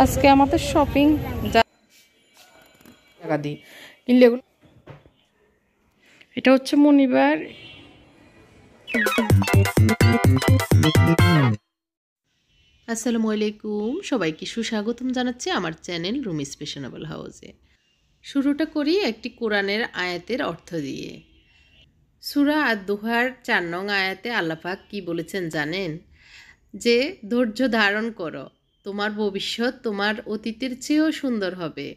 আজকে আমাদের শপিং টাকা দিই কিনলে এগুলো। এটা হচ্ছে মনিবার। আসসালামু আলাইকুম, সবাইকে সুস্বাগতম জানাচ্ছি আমার চ্যানেল রুমিস ফ্যাশনেবল হাউসে। শুরুটা করি একটি কোরআনের আয়াতের অর্থ দিয়ে। সূরা আদ-দুহার ৪ নং আয়াতে আল্লাহ পাক কি বলেছেন জানেন? যে ধৈর্য ধারণ করো, তোমার ভবিষ্যৎ তোমার অতীতের চেয়েও সুন্দর হবে।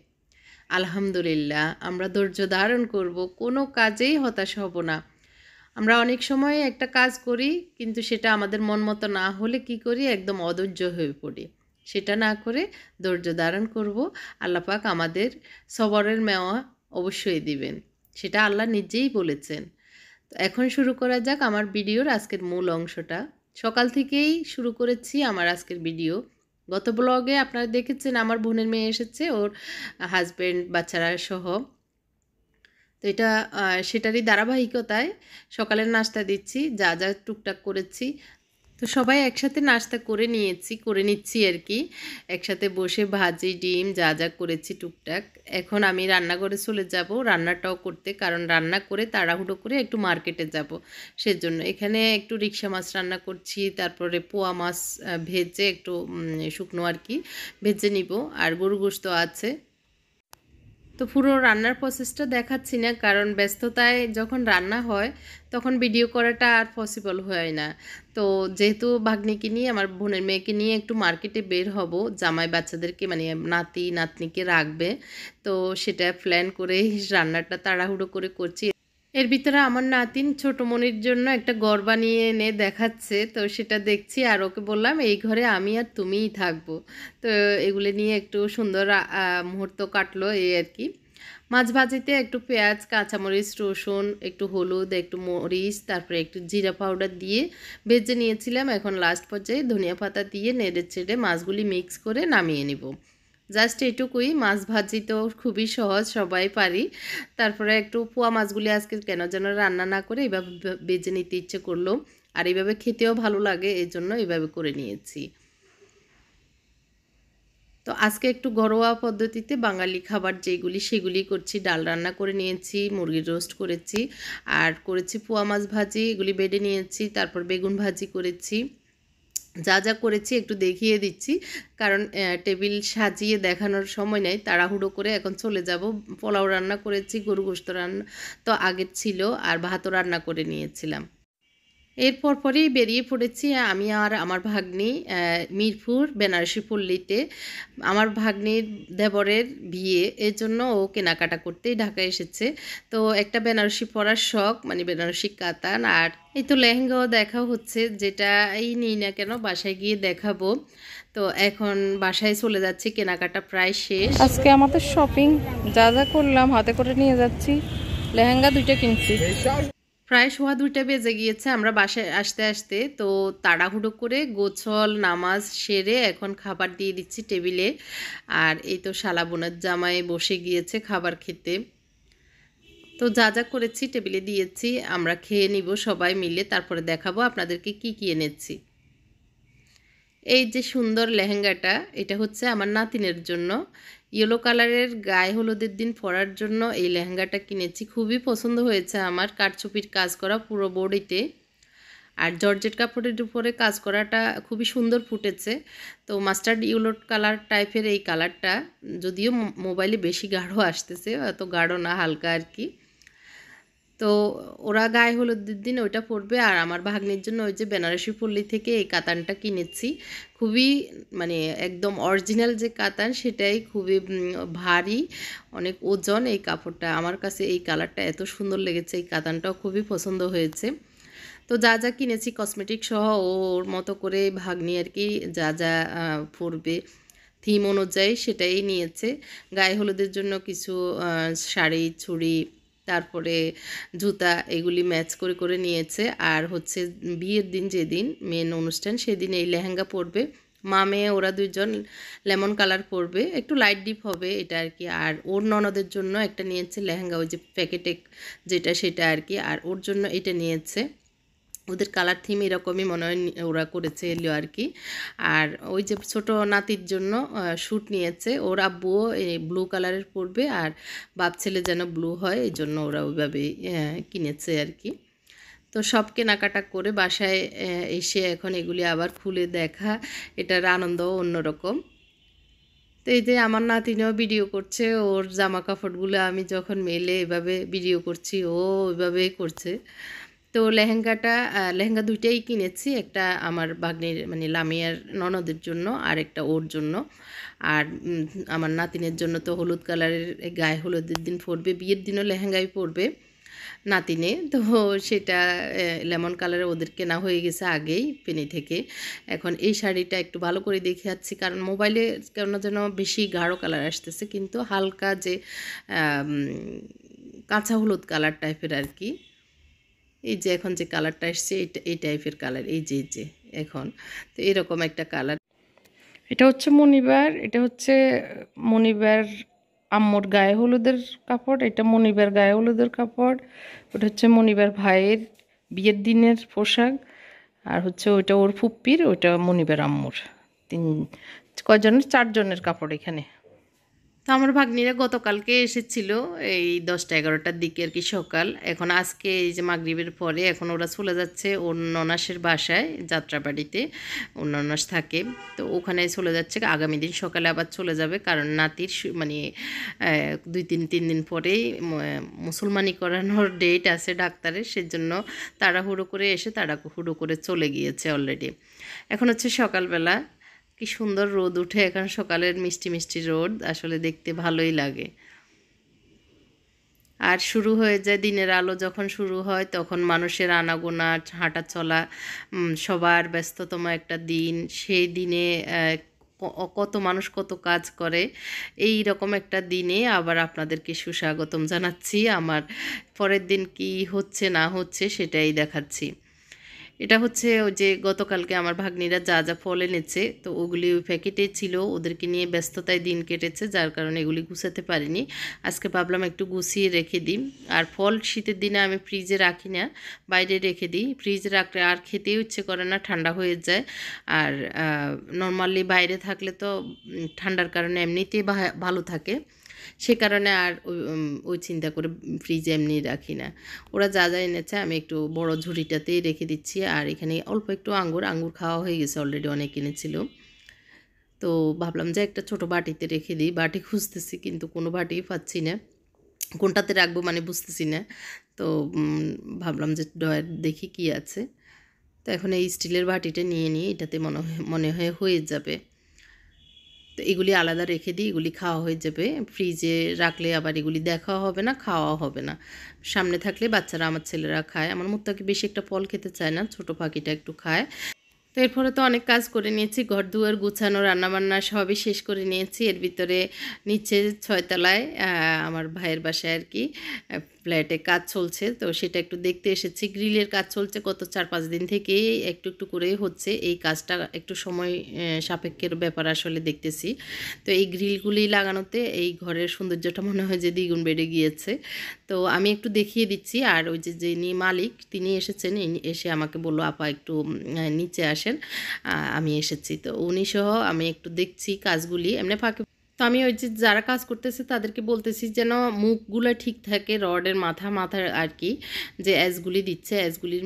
আলহামদুলিল্লাহ, আমরা ধৈর্য ধারণ করব, কোনো কাজেই হতাশ হব না। আমরা অনেক সময় একটা কাজ করি, কিন্তু সেটা আমাদের মন মতো না হলে কি করি, একদম অধৈর্য হয়ে পড়ি। সেটা না করে ধৈর্য ধারণ করব। আল্লাহ পাক আমাদের সবরের মেওয়া অবশ্যই দিবেন, সেটা আল্লাহ নিজেই বলেছেন। তো এখন শুরু করা যাক আমার ভিডিওর আজকের মূল অংশটা। সকাল থেকেই শুরু করেছি আমার আজকের ভিডিও। গত ব্লগে আপনারা দেখেছেন আমার বোনের মেয়ে এসেছে, ওর হাজব্যান্ড বাচ্চারা সহ। তো এটা সেটারই ধারাবাহিকতায় সকালের নাস্তা দিচ্ছি, যা যা টুকটাক করেছি। তো সবাই একসাথে নাস্তা করে নিচ্ছি আর কি। একসাথে বসে ভাজি ডিম যা যা করেছি টুকটাক। এখন আমি রান্নাঘরে চলে যাব রান্নাটাও করতে, কারণ রান্না করে তাড়াহুড়ো করে একটু মার্কেটে যাব। সেজন্য এখানে একটু রিকশা মাছ রান্না করছি, তারপরে পোয়া মাছ ভেজে একটু শুকনো আর কি ভেজে নিব, আর গরু গোশত আছে। তো পুরো রান্নার প্রসেসটা দেখাচ্ছি না, কারণ ব্যস্ততায় যখন রান্না হয় তখন ভিডিও করাটা আর পসিবল হয় না। তো যেহেতু ভাগ্নিকে নিয়ে, আমার বোনের মেয়েকে নিয়ে একটু মার্কেটে বের হব, জামাই বাচ্চাদেরকে মানে নাতি নাতনিকে রাখবে, তো সেটা প্ল্যান করে রান্নাটা তাড়াহুড়ো করে করছি। এর ভিতরে আমার নাতিন ছোট মনির জন্য একটা ঘর বানিয়ে এনে দেখাচ্ছে, তো সেটা দেখছি। আর ওকে বললাম এই ঘরে আমি আর তুমিই থাকবো। তো এগুলো নিয়ে একটু সুন্দর মুহূর্ত কাটলো এই আর কি। মাছ ভাজিতে একটু পেঁয়াজ, কাঁচামরিচ, রসুন, একটু হলুদ, একটু মরিচ, তারপরে একটু জিরা পাউডার দিয়ে ভেজে নিয়েছিলাম। এখন লাস্ট পর্যায়ে ধনিয়া পাতা দিয়ে নেড়ে চেড়ে মাছগুলি মিক্স করে নামিয়ে নিব। জাস্ট এটুকুই। মাছ ভাজি তো খুবই সহজ, সবাই পারি। তারপরে একটু পোয়া মাছগুলি আজকে কেন যেন রান্না না করে এইভাবে ভেজে নিতে ইচ্ছে করলো, আর এইভাবে খেতেও ভালো লাগে, এই জন্য এইভাবে করে নিয়েছি। তো আজকে একটু ঘরোয়া পদ্ধতিতে বাঙালি খাবার যেগুলি সেগুলি করছি। ডাল রান্না করে নিয়েছি, মুরগির রোস্ট করেছি, আর করেছি পোয়া মাছ ভাজি, এগুলি বেডে নিয়েছি। তারপর বেগুন ভাজি করেছি। যা যা করেছি একটু দেখিয়ে দিচ্ছি, কারণ টেবিল সাজিয়ে দেখানোর সময় নেই, তাড়াহুড়ো করে এখন চলে যাব। পোলাও রান্না করেছি, গরু গোশত রান্না তো আগের ছিল, আর ভাতও রান্না করে নিয়েছিলাম। এরপর পরেই বেরিয়ে পড়েছি আমি আর আমার ভাগ্নি মিরপুর বেনারসি পল্লীতে। আমার ভাগ্নির দেবরের বিয়ে, এর জন্য ও কেনাকাটা করতেই ঢাকা এসেছে। তো একটা বেনারসি পরার শখ, মানে বেনারসি কাতান, আর এই তো লেহেঙ্গাও দেখা হচ্ছে, যেটা এই নিই না কেন বাসায় গিয়ে দেখাবো। তো এখন বাসায় চলে যাচ্ছি, কেনাকাটা প্রায় শেষ। আজকে আমাদের শপিং যা যা করলাম হাতে করে নিয়ে যাচ্ছি। লেহেঙ্গা 2টা কিনছি। প্রায় সোয়া 2টা বেজে গিয়েছে আমরা বাসায় আসতে আসতে। তো তাড়াহুড়ো করে গোছল নামাজ সেরে এখন খাবার দিয়ে দিচ্ছি টেবিলে। আর এই তো শালা বোনের জামাই বসে গিয়েছে খাবার খেতে। তো যা যা করেছি টেবিলে দিয়েছি, আমরা খেয়ে নিব সবাই মিলে, তারপরে দেখাবো আপনাদেরকে কি কি এনেছি। এই যে সুন্দর লেহেঙ্গাটা, এটা হচ্ছে আমার নাতিনের জন্য। ইয়েলো কালারের গায়ে হলুদের দিন পরার জন্য এই লেহেঙ্গাটা কিনেছি। খুবই পছন্দ হয়েছে আমার, কারচুপির কাজ করা পুরো বডিতে, আর জর্জেট কাপড়ের উপরে কাজ করাটা খুবই সুন্দর ফুটেছে। তো মাস্টার্ড ইয়েলো কালার টাইপের এই কালারটা, যদিও মোবাইলে বেশি গাঢ় আসতেছে, অত গাঢ় না, হালকা আর কি। তো ওরা গায়ে হলুদের দিন ওইটা পরবে, আর আমার ভাগ্নির জন্য ওই যে বেনারসি পল্লী থেকে এই কাতানটা কিনেছি। খুবই মানে একদম অরিজিনাল যে কাতান, সেটাই খুবই ভারী, অনেক ওজন এই কাপড়টা। আমার কাছে এই কালারটা এত সুন্দর লেগেছে, এই কাতানটাও খুবই পছন্দ হয়েছে। তো যা যা কিনেছি কসমেটিক সহ, ওর মতো করে ভাগ্নি আর কি যা যা পরবে থিম অনুযায়ী সেটাই নিয়েছে। গায়ে হলুদের জন্য কিছু শাড়ি, চুড়ি, তারপরে জুতা, এগুলি ম্যাচ করে করে নিয়েছে। আর হচ্ছে বিয়ের দিন, যেদিন মেন অনুষ্ঠান, সেদিন এই লেহেঙ্গা পরবে। মা মেয়ে ওরা দুইজন লেমন কালার পরবে, একটু লাইট ডিপ হবে এটা আর কি। আর ওর ননদের জন্য একটা নিয়েছে লেহেঙ্গা, ওই যে প্যাকেটে যেটা, সেটা আর কি। আর ওর জন্য এটা নিয়েছে। ওদের কালার থিম এরকমই মনে হয় ওরা করেছে এলো আর কি। আর ওই যে ছোট নাতির জন্য শ্যুট নিয়েছে, ওর আব্বুও এই ব্লু কালারের পরবে, আর বাপ ছেলে যেন ব্লু হয় এই জন্য ওরা ওইভাবেই কিনেছে আর কি। তো সব কেনাকাটা করে বাসায় এসে এখন এগুলি আবার খুলে দেখা, এটার আনন্দও অন্যরকম। তো এই যে আমার নাতিনিও ভিডিও করছে, ওর জামা কাপড়গুলো আমি যখন মেলে এভাবে ভিডিও করছি, ও ওইভাবেই করছে। তো লেহেঙ্গা দুইটাই কিনেছি, একটা আমার ভাগ্নির মানে লামিয়ার ননদের জন্য আর একটা ওর জন্য। আর আমার নাতিনের জন্য তো হলুদ কালারের গায়ে হলুদের দিন পরবে, বিয়ের দিনও লেহেঙ্গাই পরবে নাতিনে। তো সেটা লেমন কালারে ওদের কেনা হয়ে গেছে আগেই পেনি থেকে। এখন এই শাড়িটা একটু ভালো করে দেখে যাচ্ছি, কারণ মোবাইলে কেন যেন বেশি গাঢ় কালার আসতেছে, কিন্তু হালকা যে কাঁচা হলুদ কালার টাইপের আর কি। এই যে এখন যে কালারটা আসছে এই টাইপের কালার, এই যে এখন তো এরকম একটা কালার। এটা হচ্ছে মনিবার, এটা হচ্ছে মনিবার আম্মুর গায়ে হলুদের কাপড়, এটা মনিবার গায়ে হলুদের কাপড়, ওটা হচ্ছে মনিবার ভাইয়ের বিয়ের দিনের পোশাক, আর হচ্ছে ওইটা ওর ফুপ্পির, ওইটা মনিবার আম্মুর। কয়জনের? 4 জনের কাপড় এখানে। তো আমার ভাগ্নিরা গতকালকে এসেছিল এই 10টা-11টার দিকে আর কি সকাল। এখন আজকে এই যে মাগরিবের পরে এখন ওরা চলে যাচ্ছে ওর ননাসের বাসায়, যাত্রাবাড়িতে ওর ননাস থাকে, তো ওখানে চলে যাচ্ছে। আগামী দিন সকালে আবার চলে যাবে, কারণ নাতির মানে 2-3 দিন পরেই মুসলমানি করানোর ডেট আছে ডাক্তারের, সেজন্য তাড়াহুড়ো করে এসে তাড়াহুড়ো করে চলে গিয়েছে অলরেডি। এখন হচ্ছে সকালবেলা, কি সুন্দর রোদ উঠে এখন, সকালের মিষ্টি মিষ্টি রোদ, আসলে দেখতে ভালোই লাগে। আর শুরু হয়ে যায় দিনের আলো যখন শুরু হয়, তখন মানুষের আনাগোনা, হাঁটা চলা, সবার ব্যস্ততম একটা দিন। সেই দিনে কত মানুষ কত কাজ করে। এই রকম একটা দিনে আবার আপনাদেরকে সুস্বাগতম জানাচ্ছি। আমার পরের দিন কি হচ্ছে না হচ্ছে সেটাই দেখাচ্ছি। এটা হচ্ছে ওই যে গতকালকে আমার ভাগ্নিরা যা যা ফল এনেছে, তো ওগুলি ওই প্যাকেটেই ছিল, ওদেরকে নিয়ে ব্যস্ততায় দিন কেটেছে, যার কারণে এগুলি গুছাতে পারিনি। আজকে ভাবলাম একটু গুছিয়ে রেখে দিই। আর ফল শীতের দিনে আমি ফ্রিজে রাখি না, বাইরে রেখে দিই। ফ্রিজে রাখলে আর খেতেও ইচ্ছে করে না, ঠান্ডা হয়ে যায়। আর নর্মালি বাইরে থাকলে তো ঠান্ডার কারণে এমনিতেই ভালো থাকে, সে কারণে আর ওই চিন্তা করে ফ্রিজে এমনি রাখি না। ওরা যা যা এনেছে আমি একটু বড় ঝুড়িটাতেই রেখে দিচ্ছি। আর এখানে অল্প একটু আঙ্গুর খাওয়া হয়ে গেছে অলরেডি, অনেক এনেছিল। তো ভাবলাম যে একটা ছোট বাটিতে রেখে দিই। বাটি খুঁজতেছি কিন্তু কোনো বাটিই পাচ্ছি না, কোনটাতে রাখবো মানে বুঝতেছি না। তো ভাবলাম যে ড্রয়ার দেখি কি আছে। তো এখন এই স্টিলের বাটিটা নিয়ে নিই, এটাতে মনে হয় হয়ে যাবে। তো এগুলি আলাদা রেখে দিই, এগুলি খাওয়া হয়ে যাবে। ফ্রিজে রাখলে আবার এগুলি দেখাও হবে না, খাওয়াও হবে না। সামনে থাকলে বাচ্চারা, আমার ছেলেরা খায়। আমার মুত্তাকি বেশি একটা ফল খেতে চায় না, ছোটো পাখিটা একটু খায়। তো এরপরে তো অনেক কাজ করে নিয়েছি, ঘর দুয়ার গুছানো, রান্নাবান্না সবই শেষ করে নিয়েছি। এর ভিতরে নিচে 6 তলায় আমার ভাইয়ের বাসায় আর কি ফ্ল্যাটে কাজ চলছে, তো সেটা একটু দেখতে এসেছি। গ্রিলের কাজ চলছে গত 4-5 দিন থেকেই, একটু একটু করেই হচ্ছে। এই কাজটা একটু সময় সাপেক্ষের ব্যাপার আসলে দেখতেছি। তো এই গ্রিলগুলি লাগানোতে এই ঘরের সৌন্দর্যটা মনে হয় যে দ্বিগুণ বেড়ে গিয়েছে। তো আমি একটু দেখিয়ে দিচ্ছি। আর ওই যে যিনি মালিক তিনি এসেছেন, এসে আমাকে বললো আপা একটু নিচে আসেন, আমি এসেছি। তো উনি সহ আমি একটু দেখছি কাজগুলি এমনি ফাঁকে। তো আমি ওই যে যারা কাজ করতেছে তাদেরকে বলতেছি যেন মুখগুলো ঠিক থাকে, রডের মাথা আর কি, যে অ্যাজগুলি দিচ্ছে, অ্যাজগুলির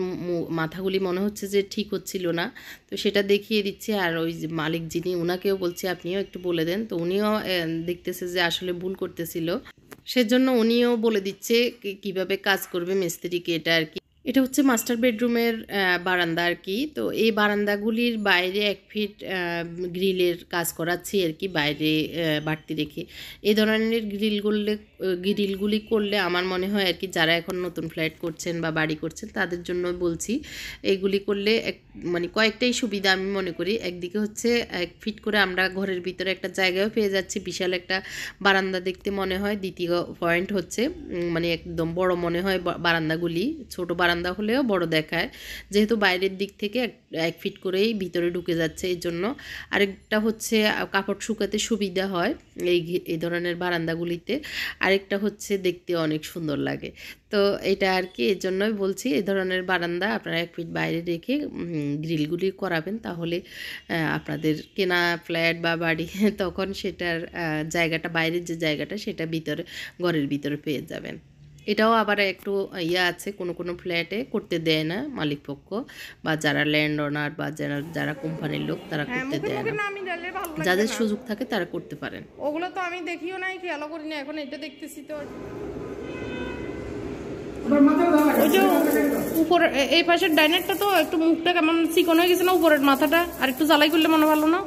মাথাগুলি মনে হচ্ছে যে ঠিক হচ্ছিল না, তো সেটা দেখিয়ে দিচ্ছে। আর ওই যে মালিক যিনি, ওনাকেও বলছি আপনিও একটু বলে দেন। তো উনিও দেখতেছে যে আসলে ভুল করতেছিল, সেজন্য উনিও বলে দিচ্ছে কিভাবে কাজ করবে মিস্ত্রিকে। এটা আর কি, এটা হচ্ছে মাস্টার বেডরুমের বারান্দা আর কি। তো এই বারান্দাগুলির বাইরে 1 ফিট গ্রিলের কাজ করাচ্ছি আর কি, বাইরে বাড়তি রেখে। এই ধরনের গ্রিলগুলি করলে আমার মনে হয় আর কি, যারা এখন নতুন ফ্ল্যাট করছেন বা বাড়ি করছেন তাদের জন্য বলছি, এইগুলি করলে মানে কয়েকটাই সুবিধা আমি মনে করি। একদিকে হচ্ছে 1 ফিট করে আমরা ঘরের ভিতরে একটা জায়গাও পেয়ে যাচ্ছি, বিশাল একটা বারান্দা দেখতে মনে হয়। দ্বিতীয় পয়েন্ট হচ্ছে মানে একদম বড় মনে হয় বারান্দাগুলি, ছোট বারান্দা বারান্দা হলেও বড় দেখায়, যেহেতু বাইরের দিক থেকে 1 ফিট করেই ভিতরে ঢুকে যাচ্ছে এই জন্য। আরেকটা হচ্ছে কাপড় শুকাতে সুবিধা হয় এই ধরনের বারান্দাগুলিতে। আরেকটা হচ্ছে দেখতে অনেক সুন্দর লাগে। তো এটা আর কি, এই জন্যই বলছি এই ধরনের বারান্দা আপনারা 1 ফিট বাইরে রেখে গ্রিলগুলি করাবেন, তাহলে আপনাদের কেনা ফ্ল্যাট বা বাড়ি তখন সেটার জায়গাটা, বাইরের যে জায়গাটা সেটা ভিতরে ঘরের ভিতরে পেয়ে যাবেন। এটাও আবার একটু আছে, কোনো কোনো ফ্ল্যাটে করতে দেয় না মালিকপক্ষ বা যারা ল্যান্ড ওনার বা যারা কোম্পানির লোক তারা করতে দেয় না। যাদের সুযোগ থাকে তারা করতে পারেন। ওগুলো তো আমি দেখিও নাই, খেয়ালও করি না, এখন এটা দেখতেছি তো। ওই যে উপরে এই পাশের ডাইনারটা তো একটু মুখটা কেমন চিকন হয়ে গেছে না, উপরের মাথাটা আর একটু জ্বালাই করলে মনে ভালো না।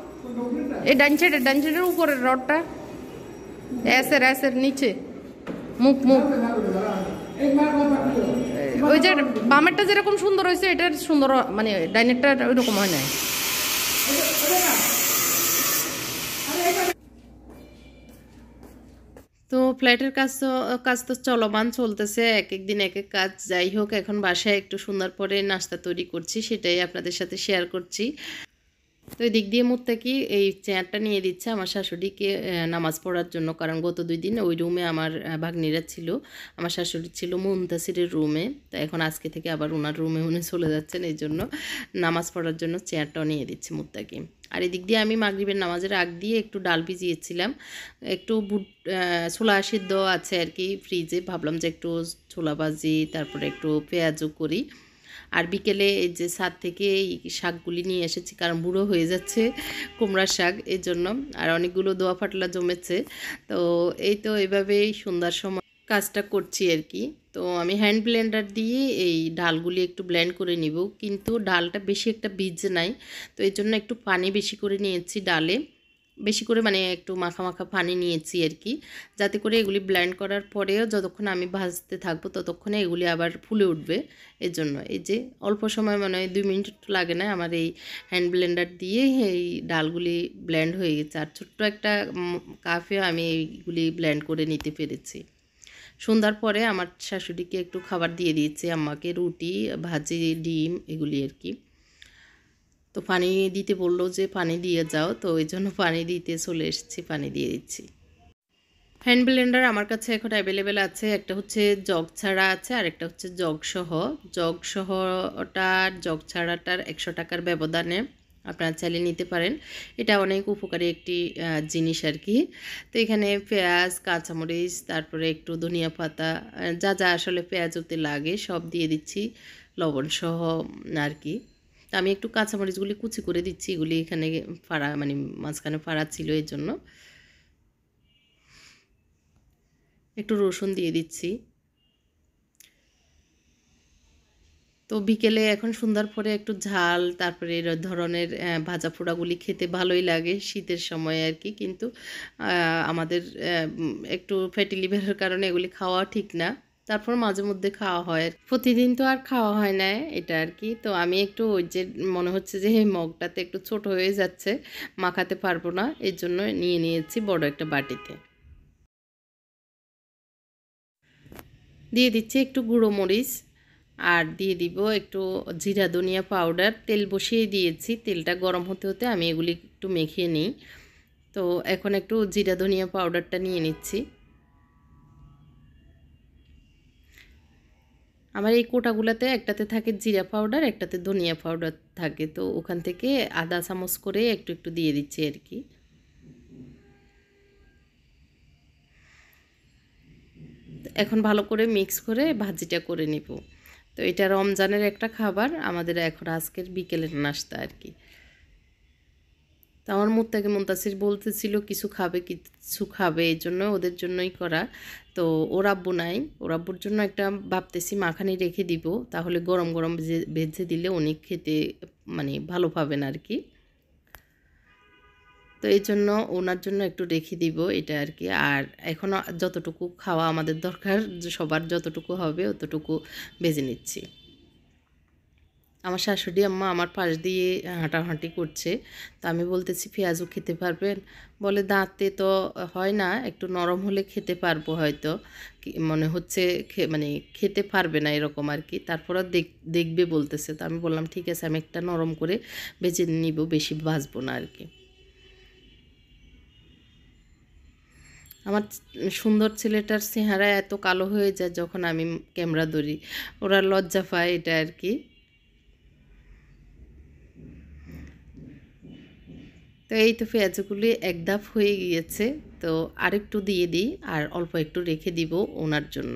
এই ডাইন সাইডের উপরের রডটা এসের নিচে মুখ ওই যে বামেরটা যেরকম সুন্দর হয়েছে এটার সুন্দর, মানে ডাইনারটা ওইরকম হয় না। তো ফ্ল্যাটের কাজ তো চলমান চলতেছে, এক এক দিন এক এক কাজ। যাই হোক, এখন বাসায় একটু সুন্দর করে নাস্তা তৈরি করছি, সেটাই আপনাদের সাথে শেয়ার করছি। তো এই দিক দিয়ে মুত্তাকি এই চেয়ারটা নিয়ে দিচ্ছে আমার শাশুড়িকে নামাজ পড়ার জন্য, কারণ গত 2 দিন ওই রুমে আমার ভাগ্নিরা ছিল, আমার শাশুড়ি ছিল মুনতাসিরের রুমে। তো এখন আজকে থেকে আবার ওনার রুমে উনি চলে যাচ্ছেন, এই জন্য নামাজ পড়ার জন্য চেয়ারটাও নিয়ে দিচ্ছে মুত্তাকি। আর এদিক দিয়ে আমি মাগরিবের নামাজের আগ দিয়ে একটু ডাল ভিজিয়েছিলাম, একটু ছোলা সিদ্ধ আছে আর কি ফ্রিজে, ভাবলাম যে একটু ছোলা ভাজি তারপরে একটু পেঁয়াজও করি। আর বিকেলে এই যে ছাদ থেকে এই শাকগুলি নিয়ে এসেছি, কারণ বুড়ো হয়ে যাচ্ছে কুমড়ার শাক, এই জন্য। আর অনেকগুলো দোয়া ফাটলা জমেছে। তো এই তো এইভাবেই সন্ধ্যার সময় কাজটা করছি আর কি। তো আমি হ্যান্ড ব্লেন্ডার দিয়ে এই ডালগুলি একটু ব্লেন্ড করে নিব, কিন্তু ডালটা বেশি একটা ভিজে নাই, তো এই জন্য একটু পানি বেশি করে নিয়েছি ডালে, বেশি করে মানে একটু মাখা মাখা পানি নিয়েছি আর কি, যাতে করে এগুলি ব্লেন্ড করার পরেও যতক্ষণ আমি ভাজতে থাকবো ততক্ষণে এগুলি আবার ফুলে উঠবে। এর জন্য এই যে অল্প সময়, মানে 2 মিনিট লাগে না, আমার এই হ্যান্ড ব্লেন্ডার দিয়ে এই ডালগুলি ব্লেন্ড হয়ে গেছে। আর ছোট্ট একটা কাপে আমি এইগুলি ব্লেন্ড করে নিতে পেরেছি। সন্ধ্যার পরে আমার শাশুড়িকে একটু খাবার দিয়ে দিয়েছি, আম্মাকে রুটি ভাজি ডিম এগুলি আর কি। তো পানি দিতে বললো যে পানি দিয়ে যাও, তো ওই জন্য পানি দিতে চলে এসেছি, পানি দিয়ে দিচ্ছি। হ্যান্ড ব্লেন্ডার আমার কাছে এখন অ্যাভেলেবেল আছে, একটা হচ্ছে জগ ছাড়া আছে আর একটা হচ্ছে জগ সহটার জগ ছাড়াটার 100 টাকার ব্যবধানে আপনারা চালিয়ে নিতে পারেন। এটা অনেক উপকারী একটি জিনিস আর কি। তো এখানে পেঁয়াজ, কাঁচামরিচ, তারপরে একটু ধনিয়া পাতা, যা যা আসলে পেঁয়াজ ওতে লাগে সব দিয়ে দিচ্ছি, লবণ সহ আর কি। তো আমি একটু কাঁচামরিচগুলি কুচি করে দিচ্ছি, এগুলি এখানে ফাড়া, মানে মাঝখানে ফাড়া ছিল এই জন্য। একটু রসুন দিয়ে দিচ্ছি। তো বিকেলে এখন সন্ধ্যার পরে একটু ঝাল, তারপরে এর ধরনের ভাজা পোড়াগুলি খেতে ভালোই লাগে শীতের সময় আর কি, কিন্তু আমাদের একটু ফ্যাটি লিভারের কারণে এগুলি খাওয়া ঠিক না, তারপর মাঝে মধ্যে খাওয়া হয়। প্রতিদিন তো আর খাওয়া হয় না এটা আর কি। তো আমি একটু ওই যে মনে হচ্ছে যে এই মগটাতে একটু ছোট হয়ে যাচ্ছে, মাখাতে পারবো না, এর জন্য নিয়ে নিয়েছি বড় একটা বাটিতে। দিয়ে দিচ্ছি একটু গুঁড়ো মরিচ, আর দিয়ে দিব একটু জিরা ধনিয়া পাউডার। তেল বসিয়ে দিয়েছি, তেলটা গরম হতে হতে আমি এগুলি একটু মেখে নিই। তো এখন একটু জিরা ধনিয়া পাউডারটা নিয়ে নিচ্ছি। আমার এই কোটাগুলোতে একটাতে থাকে জিরা পাউডার, একটাতে ধনিয়া পাউডার থাকে, তো ওখান থেকে আধা চামচ করে একটু একটু দিয়ে দিচ্ছি আর কি। এখন ভালো করে মিক্স করে ভাজিটা করে নিব। তো এটা রমজানের একটা খাবার, আমাদের এখন আজকের বিকেলের নাস্তা আর কি। তো আমার মুনতাসির বলতেছিল কিছু খাবে, এই জন্য ওদের জন্যই করা। তো ওর আব্বু নাই, ওর আব্বুর জন্য একটা ভাবতেছি মাখানি রেখে দিব, তাহলে গরম গরম ভেজে দিলে উনি খেতে মানে ভালো পাবেন আর কি। তো এই জন্য ওনার জন্য একটু রেখে দিব এটা আর কি। আর এখন যতটুকু খাওয়া আমাদের দরকার, সবার যতটুকু হবে অতটুকু ভেজে নিচ্ছি। আমার শাশুড়ি আম্মা আমার পাশ দিয়ে হাঁটাহাঁটি করছে। তো আমি বলতেছি পেঁয়াজও খেতে পারবেন? বলে দাঁতে তো হয় না, একটু নরম হলে খেতে পারবো হয়তো, মনে হচ্ছে মানে খেতে পারবে না এরকম আর কি। তারপরও দেখবে বলতেছে। তো আমি বললাম ঠিক আছে, আমি একটা নরম করে ভেজে নিব, বেশি ভাজবো না আর কি। আমার সুন্দর ছেলেটার চেহারা এত কালো হয়ে যায় যখন আমি ক্যামেরা ধরি, ওরা লজ্জা পায় এটা আর কি। তো এই তো পেঁয়াজগুলি এক ধাপ হয়ে গিয়েছে। তো আরেকটু দিয়ে দিই আর অল্প একটু রেখে দিব ওনার জন্য।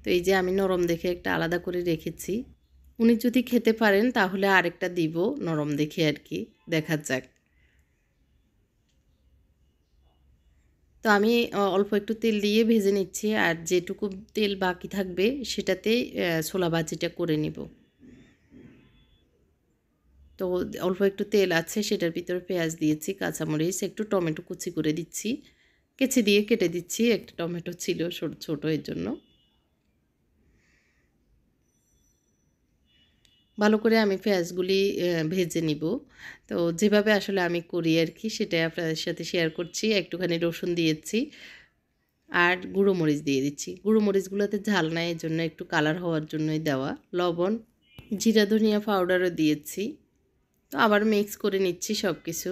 তো এই যে আমি নরম দেখে একটা আলাদা করে রেখেছি। উনি যদি খেতে পারেন তাহলে আরেকটা দিব নরম দেখে আর কি, দেখা যাক। তো আমি অল্প একটু তেল দিয়ে ভেজে নিচ্ছি, আর যেটুকু তেল বাকি থাকবে সেটাতেই ছোলা ভাজিটা করে নিব। তো অল্প একটু তেল আছে, সেটার ভিতরে পেঁয়াজ দিয়েছি, কাঁচামরিচ, একটু টমেটো কুচি করে দিচ্ছি, কেচি দিয়ে কেটে দিচ্ছি। একটা টমেটো ছিল ছোট ছোট, এর জন্য। ভালো করে আমি পেঁয়াজগুলি ভেজে নিব। তো যেভাবে আসলে আমি করি আর কি, সেটাই আপনাদের সাথে শেয়ার করছি। একটুখানি রসুন দিয়েছি আর গুঁড়ো মরিচ দিয়ে দিচ্ছি। গুঁড়ো মরিচগুলোতে ঝাল নাই, এর জন্য একটু কালার হওয়ার জন্যই দেওয়া। লবণ, জিরা ধনিয়া পাউডারও দিয়েছি। তো আবার মিক্স করে নিচ্ছি সব কিছু।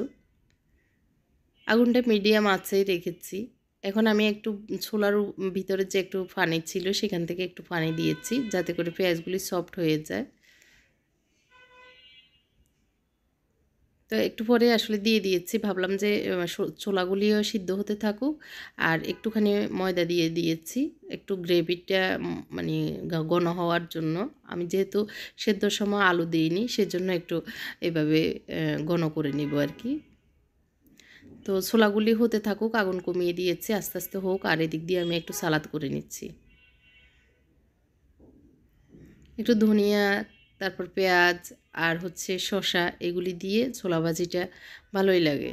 আগুনটা মিডিয়াম আঁচেই রেখেছি। এখন আমি একটু ছোলার ভিতরে যে একটু পানি ছিল সেখান থেকে একটু পানি দিয়েছি, যাতে করে পেঁয়াজগুলি সফট হয়ে যায়। তো একটু পরে আসলে দিয়ে দিয়েছি, ভাবলাম যে ছোলাগুলিও সিদ্ধ হতে থাকুক। আর একটুখানি ময়দা দিয়ে দিয়েছি একটু গ্রেভিটা মানে ঘন হওয়ার জন্য। আমি যেহেতু সেদ্ধর সময় আলু দিইনি, সেজন্য একটু এভাবে ঘন করে নিব আর কি। তো ছোলাগুলি হতে থাকুক, আগুন কমিয়ে দিয়েছি, আস্তে আস্তে হোক। আর এদিক দিয়ে আমি একটু সালাদ করে নিচ্ছি। একটু ধনিয়া, তারপর পেঁয়াজ আর হচ্ছে শসা, এগুলি দিয়ে ছোলা ভাজিটা ভালোই লাগে।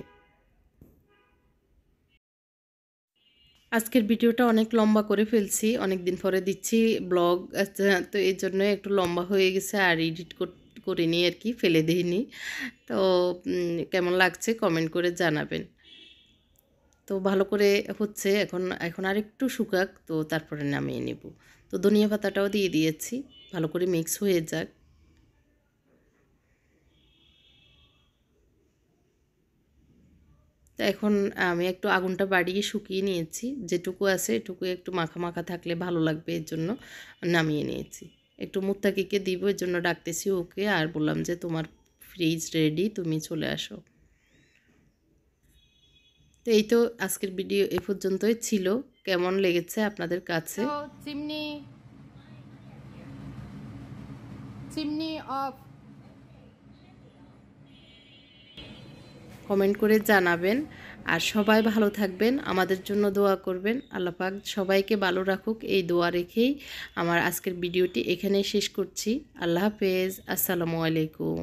আজকের ভিডিওটা অনেক লম্বা করে ফেলছি, অনেক দিন পরে দিচ্ছি ব্লগ। আচ্ছা, তো এই জন্য একটু লম্বা হয়ে গেছে, আর এডিট করিনি আর কি, ফেলে দিইনি। তো কেমন লাগছে কমেন্ট করে জানাবেন। তো ভালো করে হচ্ছে, এখন এখন আর একটু শুকাক, তো তারপরে নামিয়ে নেব। তো ধনিয়া পাতাটাও দিয়ে দিয়েছি, ভালো করে মিক্স হয়ে যাক। তো এখন আমি একটু আগুনটা বাড়িয়ে শুকিয়ে নিয়েছি, যেটুকু আছে এটুকু একটু মাখা মাখা থাকলে ভালো লাগবে, এর জন্য নামিয়ে নিয়েছি। একটু মুত্তাকিকে দিব, এর জন্য ডাকতেছি ওকে, আর বললাম যে তোমার ফ্রিজ রেডি, তুমি চলে আসো। তো এই তো আজকের ভিডিও এ পর্যন্তই ছিল। কেমন লেগেছে আপনাদের কাছে? চিমনি চিমনি অফ, কমেন্ট করে জানাবেন। আর সবাই ভালো থাকবেন, আমাদের জন্য দোয়া করবেন। আল্লাহ পাক সবাইকে ভালো রাখুক, এই দোয়া রেখেই আমার আজকের ভিডিওটি এখানেই শেষ করছি। আল্লাহ হাফেজ, আসসালামু আলাইকুম।